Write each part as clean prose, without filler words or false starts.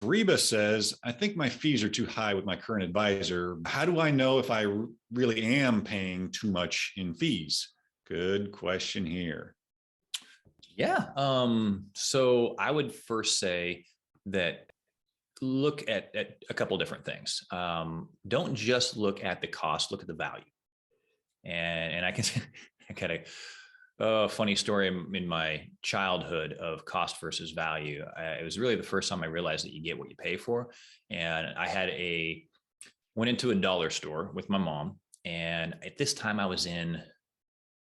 Reba says, I think my fees are too high with my current advisor. How do I know if I really am paying too much in fees? Good question here. Yeah. So I would first say that look at a couple different things. Don't just look at the cost, look at the value. And I can I got a funny story in my childhood of cost versus value. It was really the first time I realized that you get what you pay for. And I went into a dollar store with my mom. And at this time I was in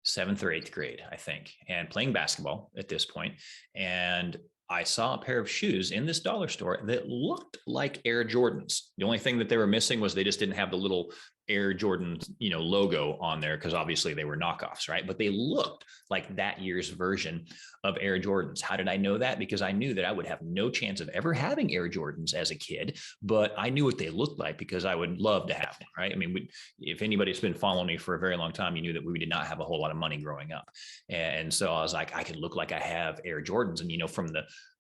seventh or eighth grade, I think, and playing basketball at this point. And I saw a pair of shoes in this dollar store that looked like Air Jordans. The only thing that they were missing was they just didn't have the little Air Jordan, logo on there, because obviously they were knockoffs, right? But they looked like that year's version of Air Jordans. How did I know that? Because I knew that I would have no chance of ever having Air Jordans as a kid, but I knew what they looked like because I would love to have them, right? I mean, if anybody's been following me for a very long time, you knew that we did not have a whole lot of money growing up. And so I was like, I could look like I have Air Jordans. And,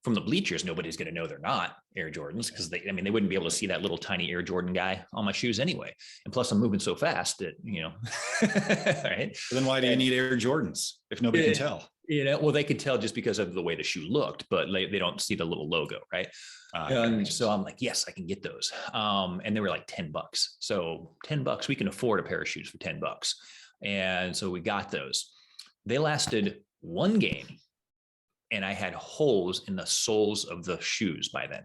from the bleachers, nobody's going to know they're not Air Jordans, because they wouldn't be able to see that little tiny Air Jordan guy on my shoes anyway. And plus I'm moving so fast that, right. So then why do you need Air Jordans if nobody can tell? Well, they could tell just because of the way the shoe looked, but they don't see the little logo, right? And so I'm like, yes, I can get those. And they were like $10. So $10, we can afford a pair of shoes for $10. And so we got those. They lasted one game, and I had holes in the soles of the shoes by then.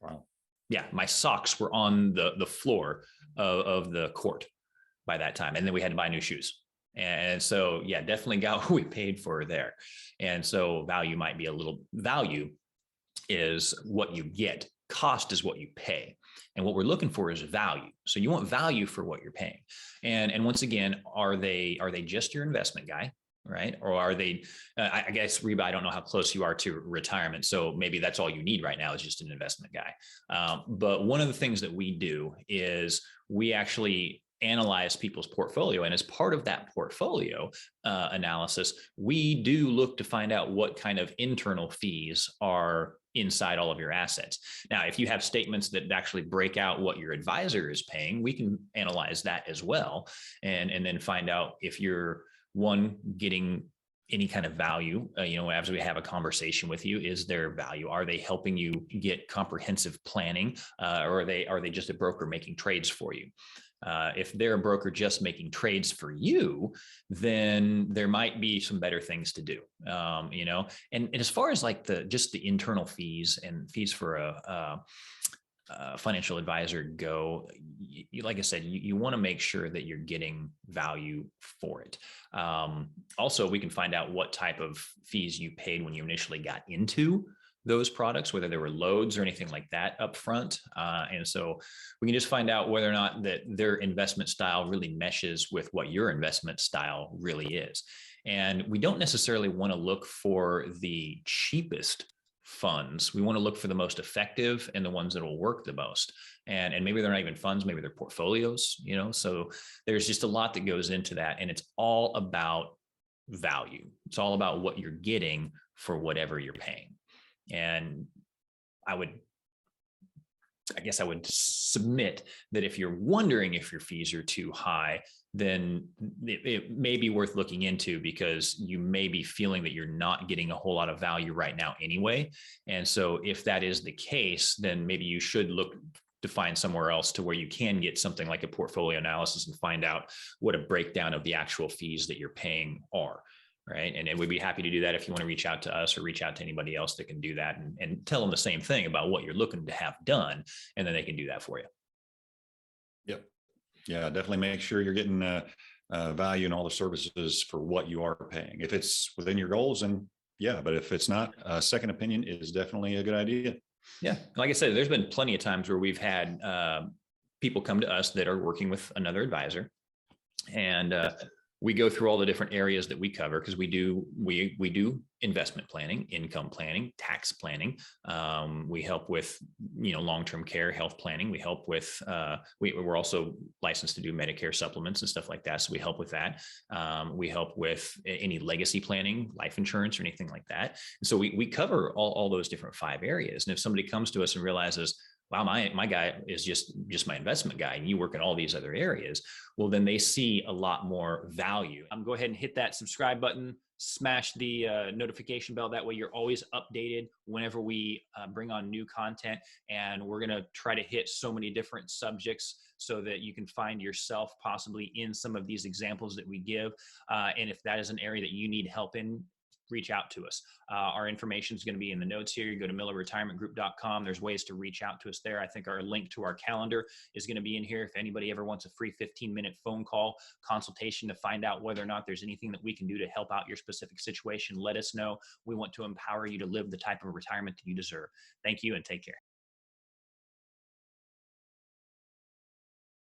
Wow. Yeah, my socks were on the floor of the court by that time. And then we had to buy new shoes. And so, yeah, definitely got what we paid for there. And so value is what you get. Cost is what you pay. And what we're looking for is value. So you want value for what you're paying. And once again, are they just your investment guy? Right? Or are they, I guess, Reba, I don't know how close you are to retirement. So maybe that's all you need right now is just an investment guy. But one of the things that we do is we actually analyze people's portfolio. And as part of that portfolio analysis, we do look to find out what kind of internal fees are inside all of your assets. Now, if you have statements that actually break out what your advisor is paying, we can analyze that as well. And then find out if you're getting any kind of value, as we have a conversation with you, is there value? Are they helping you get comprehensive planning, or are they just a broker making trades for you? If they're a broker just making trades for you, then there might be some better things to do. And as far as like just the internal fees and fees for a financial advisor go, like I said, you want to make sure that you're getting value for it. Also, we can find out what type of fees you paid when you initially got into those products, whether there were loads or anything like that up front. And so we can just find out whether or not that their investment style really meshes with what your investment style really is. And we don't necessarily want to look for the cheapest funds. We want to look for the most effective and the ones that will work the most. And maybe they're not even funds, maybe they're portfolios, so there's just a lot that goes into that. And it's all about value. It's all about what you're getting for whatever you're paying. And I guess I would submit that if you're wondering if your fees are too high, then it may be worth looking into, because you may be feeling that you're not getting a whole lot of value right now anyway. And so if that is the case, then maybe you should look to find somewhere else to where you can get something like a portfolio analysis and find out what a breakdown of the actual fees that you're paying are. Right. And we'd be happy to do that if you want to reach out to us or reach out to anybody else that can do that, and tell them the same thing about what you're looking to have done. And then they can do that for you. Yep. Yeah, definitely make sure you're getting value in all the services for what you are paying. If it's within your goals, and yeah, but if it's not, a second opinion is definitely a good idea. Yeah. Like I said, there's been plenty of times where we've had people come to us that are working with another advisor, and we go through all the different areas that we cover because we do investment planning, income planning, tax planning. We help with long-term care, health planning. We help with we're also licensed to do Medicare supplements and stuff like that. So we help with that. We help with any legacy planning, life insurance, or anything like that. And so we cover all those different 5 areas. And if somebody comes to us and realizes, wow, my guy is just my investment guy, and you work in all these other areas, well, then they see a lot more value. Go ahead and hit that subscribe button, smash the notification bell. That way you're always updated whenever we bring on new content. And we're going to try to hit so many different subjects so that you can find yourself possibly in some of these examples that we give. And if that is an area that you need help in, reach out to us. Our information is going to be in the notes here. You go to millerretirementgroup.com. There's ways to reach out to us there. I think our link to our calendar is going to be in here. If anybody ever wants a free 15-minute phone call consultation to find out whether or not there's anything that we can do to help out your specific situation, let us know. We want to empower you to live the type of retirement that you deserve. Thank you and take care.